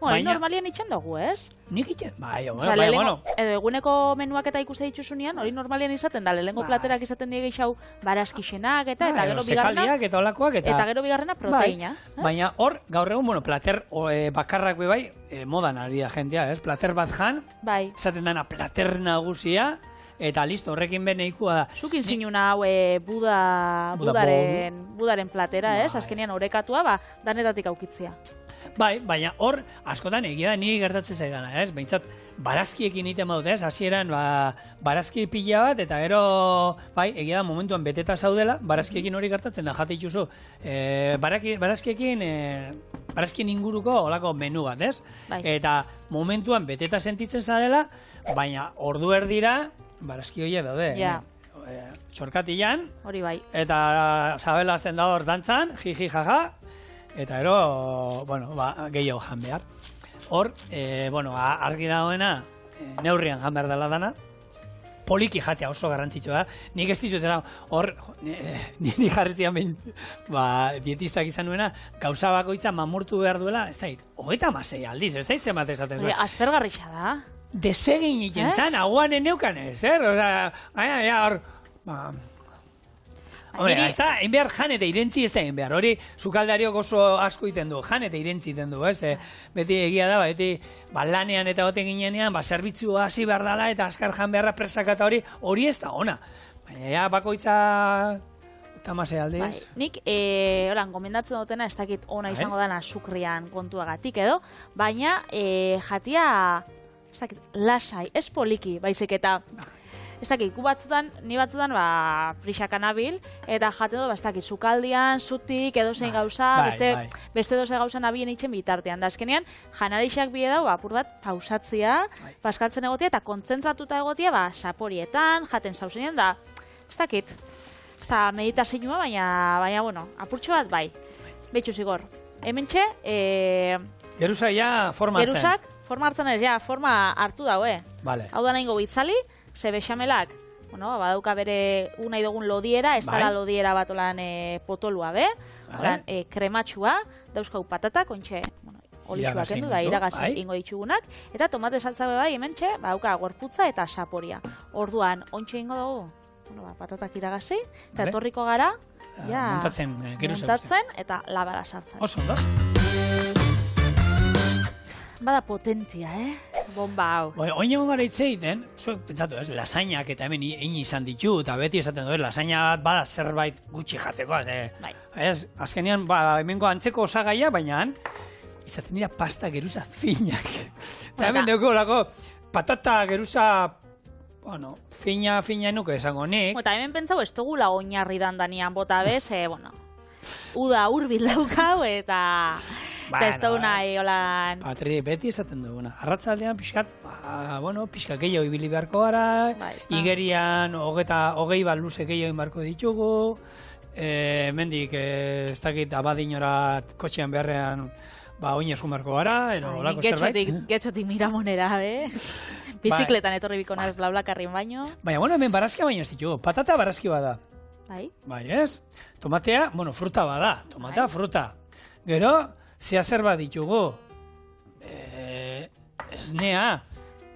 Baina normalian itxan dugu, ez? Nik itxan, bueno. Edo eguneko menuak eta ikuste dituzunean, hori normalian izaten da, lehenengo platerak izaten diege xau barazkixenak eta gero bigarrena. Eta olakoak eta gero bigarrena proteina. Baina hor, gaur egun, plater bakarrak bai, modan ari da jentea, ez? Plater bat jan, esaten dana plater nagusia, eta listo, horrekin beneikua da. Zukin zinuna hau budaren platera, ez? Azkenean orekatua, danetatik aukitzea. Bai, baina hor, askotan egia da, niri gertatzen zaidana, ez? Behintzat, barazkiekin egiten badut, ez? Hasieran, barazki pila bat, eta gero, bai, egia da, momentuan beteta zaudela, barazkiekin hori gertatzen da, jate ituzu. Barazkien inguruko olako menu bat, ez? Eta momentuan beteta sentitzen zarela, baina ordu erdira, barazki horiek daude. Txorkatilan, hori bai. Eta zabela azten da hor dantzan, jiji jaja, eta gero, gehiago jan behar. Hor, argi dagoena, neurrian jan behar dela dana, poliki jatea oso garrantzitsua da. Nik ez dizut, hor, niri jarritzian behin, dietistak izan nuena, gauza bakoitza mamurtu behar duela, ez da hit, 36 aldiz, ez da hit zenbat esaten zuen. Aspergarrixa da. Desegin iten zan, aguan eneukan ez, hor, hombre, ez da, egin behar jan eta irentzi ez da egin behar, hori sukaldariok oso asko iten du, jan eta irentzi iten du, ez? Beti egia da, beti lanean eta goten ginean, zerbitzua hasi behar dela eta askar jan beharra presaka eta hori ez da ona. Baina, bakoitza tamase aldiz. Nik, gomendatzen dutena, ez dakit ona izango dana azukrian kontuagatik edo, baina jatia, ez dakit, lasai, ez poliki, baizik eta... Ez dakit, ni batzutan prixaka nabil, eta jate du, ez dakit, sukaldian, zutik, edozein gauza, beste edozein gauza nabien itxen bitartean. Da, azkenean, janarixak bide dau, apur bat, pausatzia, paskaltzen egotia, eta kontzentratuta egotia, saporietan, jaten zauzenean, da, ez dakit, ez da meditazioa, baina, bueno, apurtxo bat, bai. Betxu zigor. Hementxe, Geruza ja forma hartzen. Geruzak, forma hartzen ez, ja, forma hartu daue. Hau da nahingo bitzali, ze bexamelak, badauka bere unai dugun lodiera, ez dala lodiera bat olan potolua, krematxua, dauzkau patatak, ontxe, olitxuak endu da, iragazi ingo ditxugunak, eta tomate saltza bai, hementxe, badauka gorputza eta saporia. Orduan, ontxe ingo dugu, patatak iragazi, eta etorriko gara, muntatzen eta labara sartzen. Oso, da? Bada potentia, Bomba hau. Oin egon gara itzeiten, zuek pentsatu, lasainak eta hemen egin izan ditu, eta beti esaten du, lasaina bat bada zerbait gutxi jateko. Azkenean, hemengo antzeko osagaia, baina izaten dira pasta geruza finak. Eta hemen dugu horako, patata geruza, fina enuke esango nik. Eta hemen pentsau, ez dugula oinarri dandanean bota bez, uda urbil daukau, eta... ez da nahi, holan... Patri, beti esaten duguna. Arratzaldean, pixkat, pixkat gehiago ibili beharko gara, igerian, 20 bat luze gehiago inbarko ditugu, mendik, ez dakit, abadinorat kotxean beharrean, oinez gumarko gara, olako zerbait. Getxotik miramonera, bizikletan etorri bikonak blablakarrin baino. Baina, hemen barazkia baino ez ditugu, patata barazki bada. Bai, ez? Tomatea, fruta bada, tomatea, fruta. Gero, zea zer bat ditugu, esnea,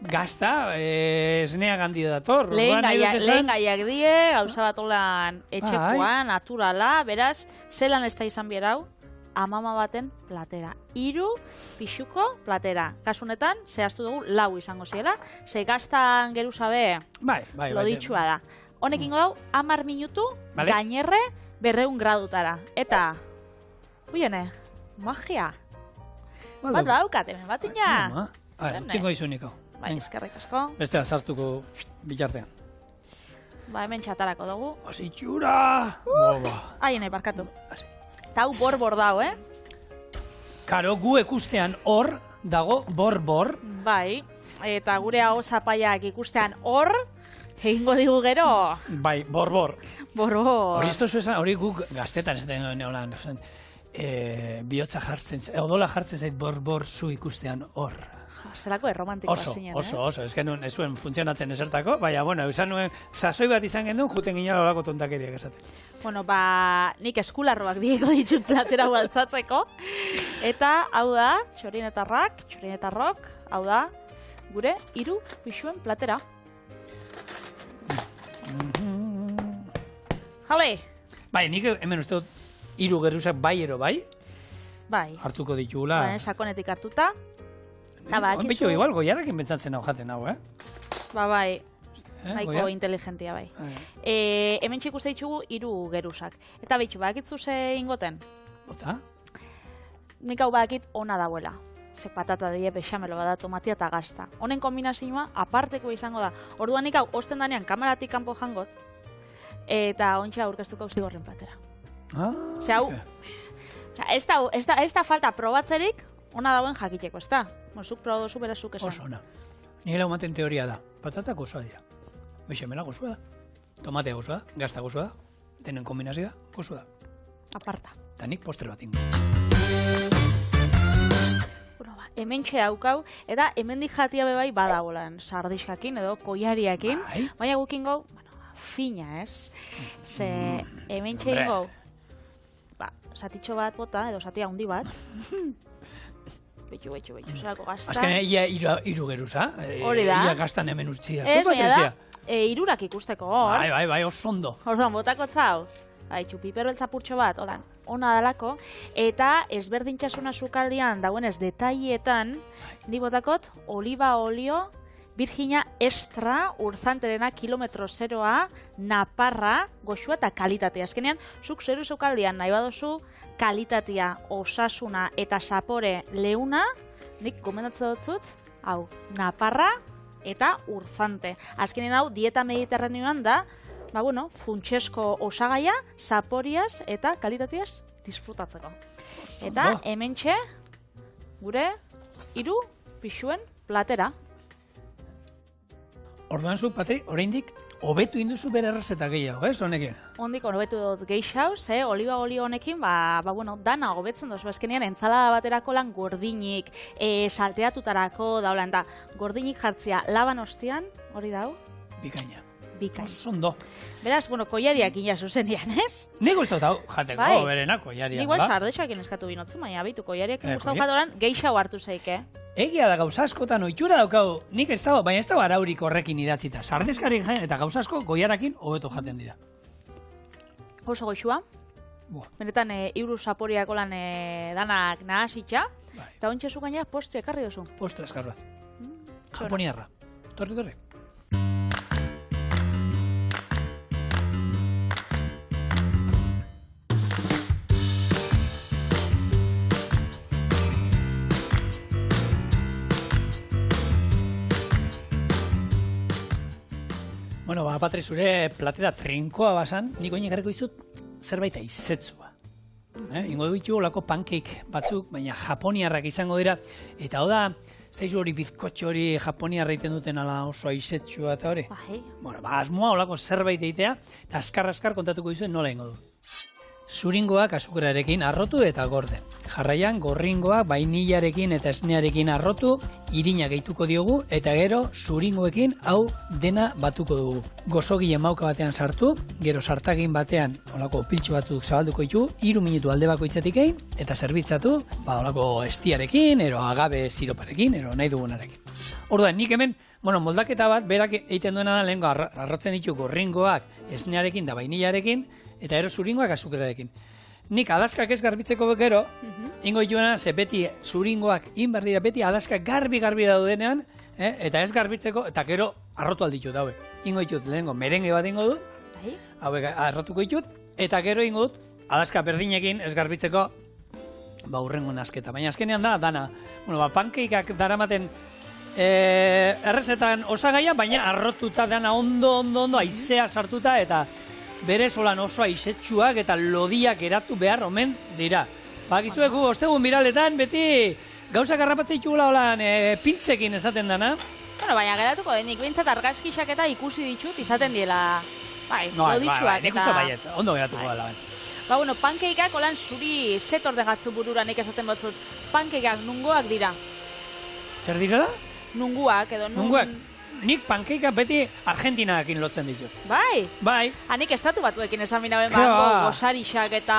gazta, esnea gandi dator. Lehen gaiak die, gauza bat olan etxekoa, naturala, beraz, zelan ez da izan bierau, amama baten platera. 3 pixuko platera. Kasunetan, zehaztu dugu, 4 izango ziela, ze gaztan geruzabe loditxua da. Honekin gau, 10 minutu, gainerre, 200 gradutara. Eta, uiene, magia. Bat daukat, hemen bat ina. Txingo izunik hau. Bai, eskerrik asko. Beste sartuko bitartean. Hemen txatarako dugu. Ositxura! Ahi, nahi, barkatu. Eta hau bor-bor dago, Karo, gu ekustean hor dago bor-bor. Bai, eta gure hau zapaiak ikustean hor, egingo digu gero. Bai, bor-bor. Bor-bor. Hori guk gaztetan ez den holan, bihotza jartzen, odola jartzen zait bor-bor zu ikustean hor. Zelako erromantikoa zinen, Oso, ez genuen, ez zuen funtzionatzen esertako, baina, esan nuen, sasoi bat izan genuen, juten ginen olako tontakeriak esaten. Bueno, nik eskularroak bieko ditut platera baltzatzeko, eta hau da, txorinetarrok, hau da, gure 3 pixuen platera. Jale! Bai, nik hemen uste dut 3 geruzak bai ero bai? Bai. Hartuko ditugula. Sakonetik hartuta. Beto, igual, goiarrekin bentsatzen hau jaten hau, Bai, nahiko inteligentia bai. Hemen txik uste ditugu 3 geruzak. Eta behitxu, bakitzu ze ingoten? Bota? Nik hau bakit ona dauela. Ze patata die bexamelo bada tomatia eta gazta. Honen kombinazioa aparteko izango da. Orduan nik hau, osten danean kameratik kanpo jangot, eta ontsa aurkeztuko zigorren platera. Ze hau, ez da falta probatzerik, ona dagoen jakiteko, ez da? Zuk proba dozu berazuk esan. Oso ona. Nire laumaten teoria da. Patata gozoa dira. Bexamela gozoa da. Tomatea gozoa da. Gazta gozoa da. Denen kombinazioa gozoa da. Aparta. Eta nik postre bat ingo. Hemen haukau, eta hemendik jatia bebai badagolan. Sardiskakin edo koiariakin. Baina gukin gau, fina ez. Ze hemen ingo, satitxo bat bota, edo satia handi bat. Betxu, zelako gazta. Azken, ia 3 geruza. Hori da. Ia gaztan hemen utzia. Ez, baina da, 3 ikusteko hor. Bai, oso ondo. Orduan, botako zau. Piper beltzapurtxo bat, ona dalako. Eta ezberdintxasuna sukaldian dauenez detaietan, ni botakot, oliba olio, Virginia extra, urzanterena, kilometro zeroa, naparra, goxua eta kalitatea. Azkenean, zuk zeru zeukaldian nahi badozu, kalitatea, osasuna eta sapore leuna, nik gomendatzen dutzut, hau, naparra eta urzante. Azkenean hau, dieta mediterraneoan da, funtsesko osagaia, saporiaz eta kalitateaz disfrutatzeko. Eta hementxe, gure 3 pixuen platera. Orduan zu, Patri, oraindik hobetu induzu bere errezeta gehiago, ez, honekin? Hondik hobetu dut gehiago, oliba olio honekin, dana hobetzen dozu. Azkenean, entzalada baterako lan gordinik, salteatutarako daulan, da gordinik jartzia laban ostian, hori dau? Bikaina. Ondo. Beraz, koiariak ina zuzenian, ez? Nik uste dut jateko berena koiariak. Nik sardexoak eskatu binotzu, baina abitu koiariak guztau jadoran gehiago hartu zeike. Egia da gauza askotan ohitura daukau, nik ez dago, baina ez dago araurik horrekin idatzita. Sardezkarik jaten eta gauza asko goiarakin hobeto jaten dira. Oso goxua. Benetan, 3 saporiako lan danak nahasitxa. Eta ontsezu gaina postre ekarri dozu. Postre eskar bat. Japoniarra. Torri. Patri, zure platera trinkoa basan, nik oinek garriko izut zerbait aizetzua. Ingo ditu olako pancake batzuk, baina japoniarrak izango dira, eta hau da, ez da izu hori bizkotxo hori japoniarra iten duten ala oso aizetzua eta hori. Asmoa olako zerbait eitea, eta askar kontatuko dizuen nola ingo du. Zuringoak azukerarekin arrotu eta gorde. Jarraian, gorringoak bainilarekin eta esnearekin arrotu, irina gehituko diogu, eta gero zuringoekin hau dena batuko dugu. Gozogile mauka batean sartu, gero sartagin batean olako piltxo batzuk zabalduko ditu, 3 minutu alde bakoitzatik egin, eta zerbitzatu, olako estiarekin, ero agave siroparekin, ero nahi dugunarekin. Orduan, nik hemen Bueno, moldaketa bat, berak egiten duena da lehenko arrotzen ditu gorringoak esnearekin da vainillarekin, eta ero zuringoak azukerarekin. Nik adaskak ez garbitzeko gero, ingo dituena, ze beti zuringoak inbar dira, beti adaskak garbi daudenean, eta ez garbitzeko, eta gero arrotu alditu daue. Ingo ditut lehenko merenge bat ingo dut, hauek arrotuko ditut, eta gero ingo dut, adaska berdinekin ez garbitzeko, urrengo nasketa. Baina azkenean da, dana, pankeikak daramaten errezetan osagaia, baina arrotuta dana ondo, aizea sartuta, eta berez holan oso aizetsuak eta lodiak eratu behar omen dira. Gizueku, ostegun biraletan, beti gauzak harrapatzea itxugula holan pintzekin esaten dana. Bueno, baina geratuko denik, bintzat argazkisak eta ikusi ditut izaten diela, loditsuak nik uste baietz, ondo geratuko dela. Bueno, pankeikak holan zuri zetorde gatzu burura nik esaten batzut. Pankeikak nungoak dira. Zer direla? Nunguak edo nunguak. Nik pankeikak beti Argentinakin lotzen ditut. Bai? Bai. Hanik estatu batuekin esan minaben gozarixak eta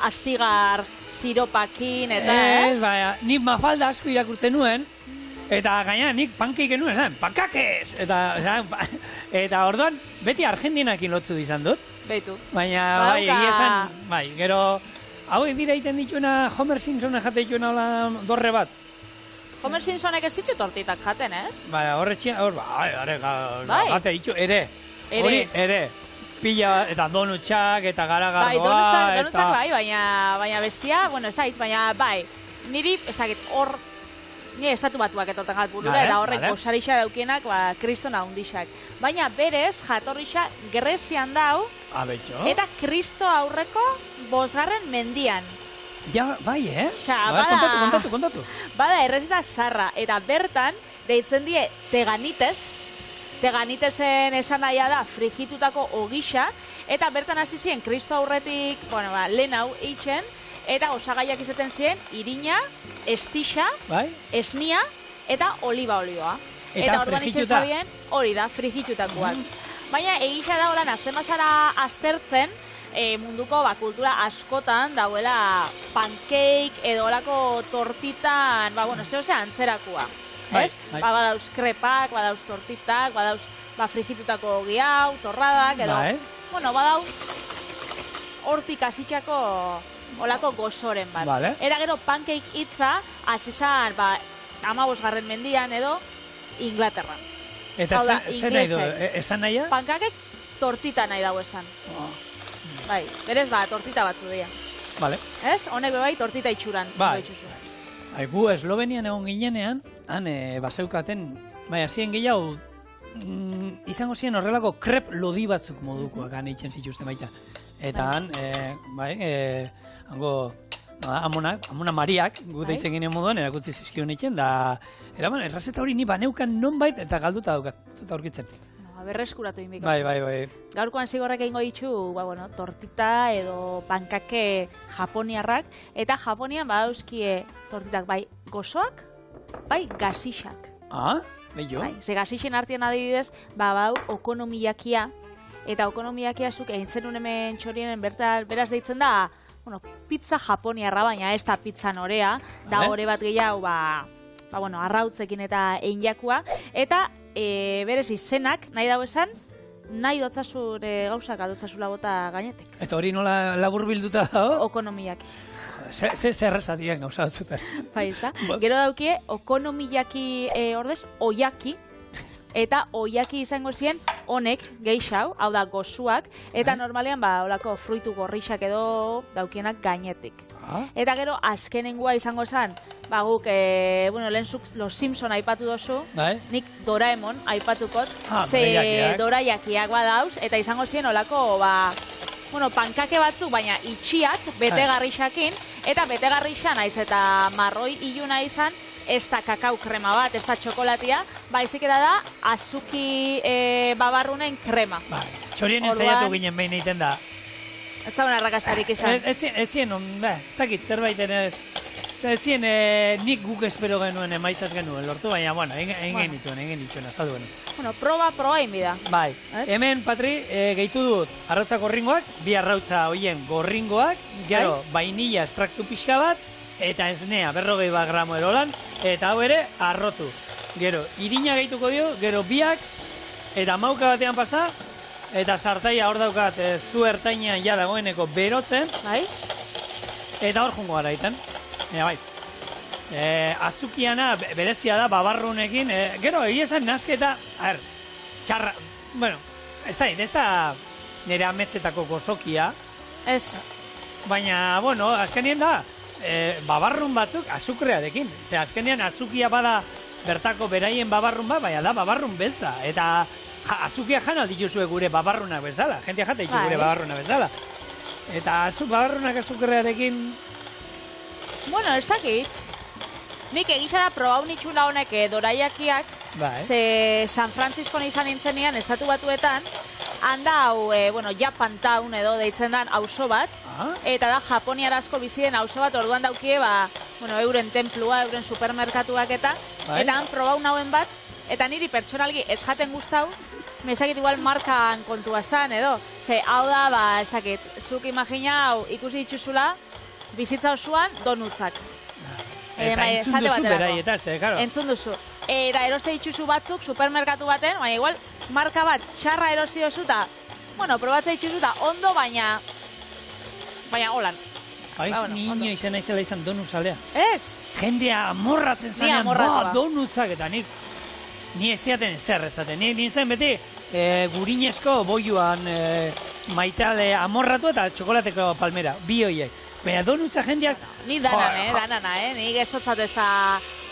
astigar siropakin eta ez? Bai, nik mafalda asko irakurtzen nuen, eta gaina nik pankeiken nuen, esan, pankakez! Eta orduan, beti Argentinakin lotzu izan dut. Beitu. Baina, bai, egia esan, gero, hauek dira egiten dituena, Homer Simpson jate dituena hola dorre bat. Homer Simpsonek ez ditu tortitak jaten, ez? Bai, jate ditu, ere. Hori, ere. Pila, eta donutxak, eta garagardoa, bai, donutzak bai, baina bestia, bueno, ez da hitz, baina bai, niri, ez dakit, ni estatu batuak etorten gat burura, eta horrek gozarixa daukienak, kristona hundixak. Baina berez, jatorrixa Grezian dau, eta Kristo aurreko 5. mendian. Ja, bai, kontatu. Bada, errezeta zarra, eta bertan, deitzen die teganitesen esan nahia da frigitutako ogisa, eta bertan hasi ziren Kristo aurretik, lehen hau eitzen, eta osagaiak izaten ziren, irina, estixa, esnia, eta oliba olioa. Eta orduan itzen zabien, hori da, frigitutakoak. Baina egisa da holan, aztemazara aztertzen, munduko kultura askotan dauela pancake edo olako tortitan, zehose antzerakoa. Badauz krepak, badauz tortitak, badauz frigitutako giau, torradak, edo, badauz hortik asitxako olako gozoren bat. Era gero pancake hitza azizan 15. mendian edo Inglaterran. Eta zer nahi du, esan nahia? Pancake tortita nahi dago esan. Bai, berez tortita batzu dira. Ez? Honek bebai tortita itxuran. Bai. Gu Eslovenian egon ginenean, han baseukaten, hasien gehiago, izango ziren horrelako krep lodi batzuk modukoak han eitzen zituzten baita. Eta han, hango, amona Mariak, gu deitzen ginen moduan, erakutzi zizkion eitzen, da, errazeta hori ni baneukan nonbait eta galduta daukat, eta aurkitzen. Berreskuratu inbiko. Bai. Gaurkoan zigorrek egingo ditu, tortita edo pankake japoniarrak, eta Japonian badauzkie tortitak bai gozoak, bai gasixak. Bello. Ze gasixen artean adibidez, bau okonomiyakia, eta okonomiyakia zuk eintzen hemen txorienen beraz deitzen da, pizza japoniarra, baina ez da pizza norea, da ore bat gehiago, arrautzekin eta einjakua, eta berez izenak, nahi dago esan, nahi dotzazure gauzak adotzazula bota gainetek. Eta hori nola labur bilduta dago? Okonomiyaki. Zerreza diren gauza batzutan. Bai, ez da. Gero daukie, okonomiyaki ordez, oiaki, eta oiaki izango ziren honek geixau, hau da gozuak, eta normalean olako fruitu gorrixak edo daukienak gainetik. Eta gero azkenengoa izango zen, guk, lehenzuk Los Simpson aipatu dozu, nik Doraemon aipatukot, ze doraiakiak badauz, eta izango ziren olako, pankake batzuk, baina itxiak, betegarrixakin, eta betegarrixa naiz eta marroi iluna izan, ez da kakao krema bat, ez da txokolatia, baizik da azuki babarrunen krema. Txorien ensaiatu ginen behin egiten da. Ez da una rakastarik izan. Ez zien, ez dakit zerbait ez zien nik guk espero genuen emaitzat genuen lortu, baina, egin dituen, azaldu genuen. Proba inbida. Bai, hemen, Patri, gehitu dut arrautza gorringoak, 2 arrautza hoien gorringoak, gero, vainilla estraktu pixka bat, eta esnea 40 gramo erolan, eta hau ere, arrotu. gero irina gehituko dio, gero biak, eta mauka batean pasa, eta sartaia hor daukat zu ertainean ja dagoeneko berotzen, Bai? eta hor jungo gara iten. Bai. Azukiana berezia da babarrunekin, gero egia esan nazketa, txarra, bueno, ez da nire ametzetako gozokia, Ez. baina, bueno, azkenien da, babarrun batzuk azukrearekin. Ze azkenean azukia bada bertako beraien babarrun bat, baina da babarrun beltza. Eta azukia jana dituzue gure babarrunak bezala. Jentia jate ditu gure babarrunak bezala. Eta babarrunak azukrearekin... Bueno, ez dakit. Nik egizara probau nitxuna honek doraiakiak, ze San Francisco izan nintzenean, estatu batuetan, handa hau, Japan Town edo deitzen dan auzo bat, eta da japoniarazko bizien auzo bat, orduan daukie, euren templua, euren supermerkatuak eta han probau nauen bat, eta niri pertsonalgi ez jaten guztau, ezakit igual markan kontua zan edo, ze hau da, ezakit, zuk imagina hau ikusi dituzula, bizitza osoan donutzak. Eta entzun duzu beraietaz, karo. Entzun duzu. Eta eroste dituzu batzuk supermerkatu baten, baina igual marka bat txarra erosi dozu eta, probatze dituzu eta ondo, baina holan. Niño izan naizela izan donuzalea. Ez? Jendea amorratzen zanean, donutzak eta ni eziaten zer ezaten. Ni nintzen beti gurinezko boiuan maitale amorratu eta txokolateko palmera, bi hoiek. Baina donutza jendeak... Ni danana, ni gezotzat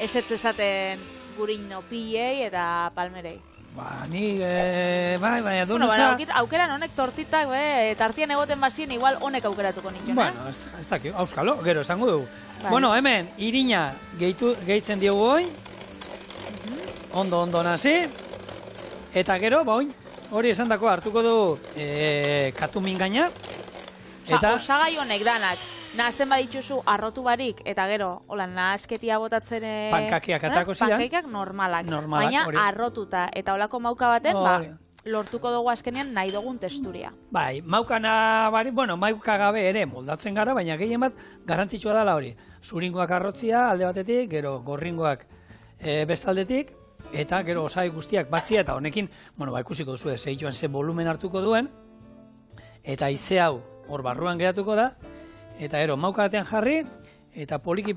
esaten gurino pilei eta palmerei. Ni, baina donutza... Aukeran honek tortitak, tartien egoten bazien, igual honek aukeratuko nintzen, Bueno, ez dakio, auskalo, gero esango dugu. Bueno, hemen, irina gehitzen diogu hoi, ondo nazi, eta gero, hori esan dako hartuko du katumin gaina. Osagai honek danak. Nahazten badituzu arrotu barik, eta gero, nahazketia botatzen... Pankakiak atako zidan. Pankakiak normalak. Baina arrotuta, eta olako mauka baten, lortuko dugu azkenean nahi dugun testuria. Bai, mauka gabe ere moldatzen gara, baina gehien bat garrantzitsua dela hori. Zuringoak arrotzia alde batetik, gero gorringoak bestaldetik, eta gero osai guztiak batzia, eta honekin, ikusiko duzu, zeituan ze volumen hartuko duen, eta ize hau hor barruan geratuko da, eta ero, mauka batean jarri, eta poliki,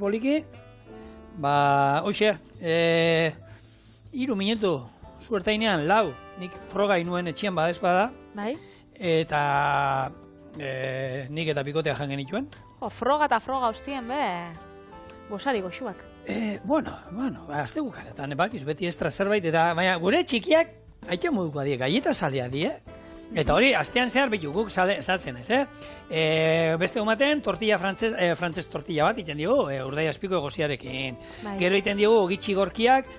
hoxe, 3 minutu, zuertainean, 4, nik froga inuen etxian badez bada, eta nik eta bikotea jangen ituen. Froga eta froga hostien, gozari goxuak. Azte gukaretan, bakiz, beti estra zerbait, eta gure txikiak, haitxe moduko adie, galleta salea die, eta hori, astean zehar bitu guk saltzen ez, beste gumaten, tortilla frantzez tortilla bat, iten dugu, urdai azpiko egoziarekin. Gero iten dugu, gitxi gorkiak,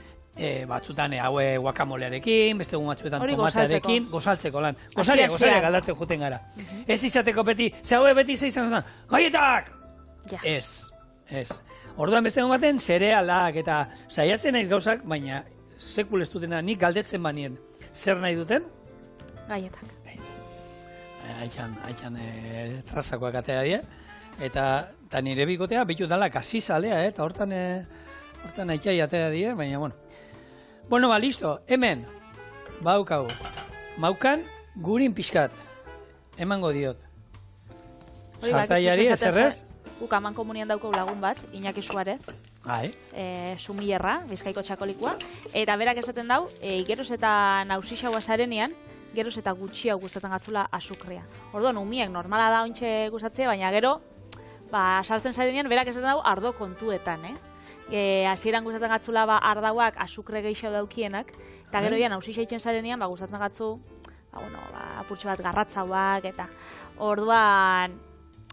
batzutan haue guakamolearekin, beste gumatzuetan tomatearekin, gozaltzeko lan. Gozariak aldatzen juten gara. Ez izateko beti, ze haue beti zeizan zuten, gaietak! Ez. Orduan beste gumaten, zerealak eta saiatzen naiz gauzak, baina sekul ez dutena, nik galdetzen banien, zer nahi duten? Gaietak. Haitxan trasakoak atea die, eta nire bikotea bitu dala kasi zalea, eta hortan haitxai atea die, baina, bueno, listo, hemen, baukagu, maukan gurin pixkat, emango diot. Sartaiari, ezerrez? Guk aman komunian daukau lagun bat, Iñaki Suarez, Sumillerra, Bizkaiko txakolikoa, eta berak esaten dau, geroz eta nausixaua zarenean, geroz eta gutxiago gustatzen gatzula azukrea. Orduan, umiek normala da ontxe gustatzea, baina gero, sartzen zarenean, berak esaten dau ardo kontuetan, hasieran gustatzen gatzula ardauak azukre gehiago daukienak, eta gero ja nausixa itzen zarenean, gustatzen gatzu, apurtxo bat garratzauak, eta orduan,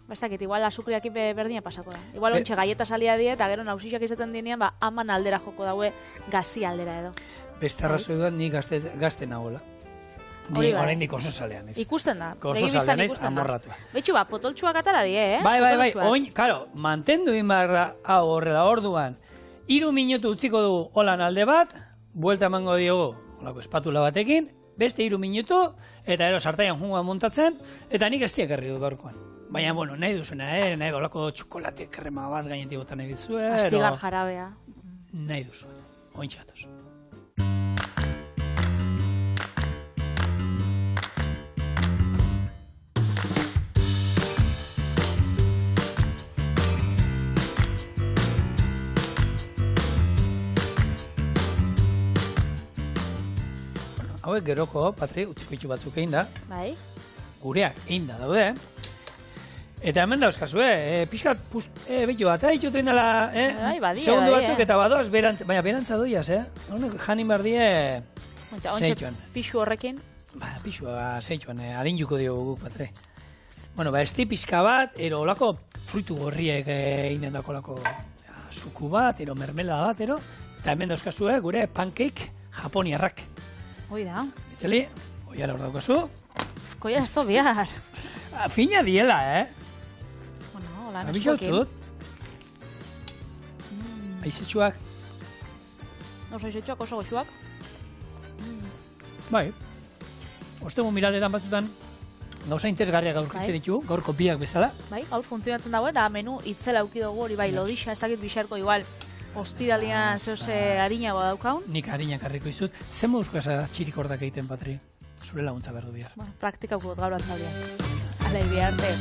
bastakit, igual azukriak berdina pasako da. Igual ontxe gaieta salia die, eta gero nausixak izaten dinean, aman aldera joko daue gazi aldera edo. Beste arrazoi duan, ni gazte nagoela. Ni orain nik oso salean ez. Ikusten da. Oso salean ez, amorratua. Betxu, potoltsuak atara die, Bai, oin, karo, mantendu inbarra hau horrela orduan, 3 minutu utziko dugu holan alde bat, buelta emango diogu, holako espatula batekin, beste 3 minutu, eta ero sartaian jungoa montatzen, eta nik ez diak herri du gaurkoan. Baina, nahi duzuna, nahi holako txokolate krema bat gainetik botan nahi dizue. Astigar jarabea. Nahi duzu, ointxatoz. hauek geroko, Patri, utziko itxu batzuk egin da, Bai. gureak egin da daude, eta hemen dauzkazue, pixkat, behitu bat, itxutu indala, Bai, badia, segundu badia. batzuk eta badoaz, baina berantza doiaz, honek janin behar die, zeitxuan. Pixu horrekin. Pixua zeitxuan, adinduko diogu guk, Patri. Bueno, esti pizka bat, ero olako fruitu gorriek eginen dako olako suku bat, ero mermelada bat, eta hemen dauzkazue, gure pancake japoniarrak. Hoi da. Itali, oiara hor daukazu. Koia ez to bihar. Fina diela, Bueno, hola, Abixautzut. Aizetxuak. Oso izetxoak, oso goxuak. Bai. Ostegun miraletan batzutan, gauza interesgarriak aurkitze ditu, gaurko biak bezala. Bai, gaur funtzionatzen dago eta menu itzela auki dugu hori bai, lodixa, ez dakit bixarko igual. Ostiralian zehose harinago daukaun. Nik harinak harriko izut. Zer moduzko txirik hordak egiten, Patri? Zure laguntza behar du bihar. Praktikauko gaur atzaldian. Alei, biharte.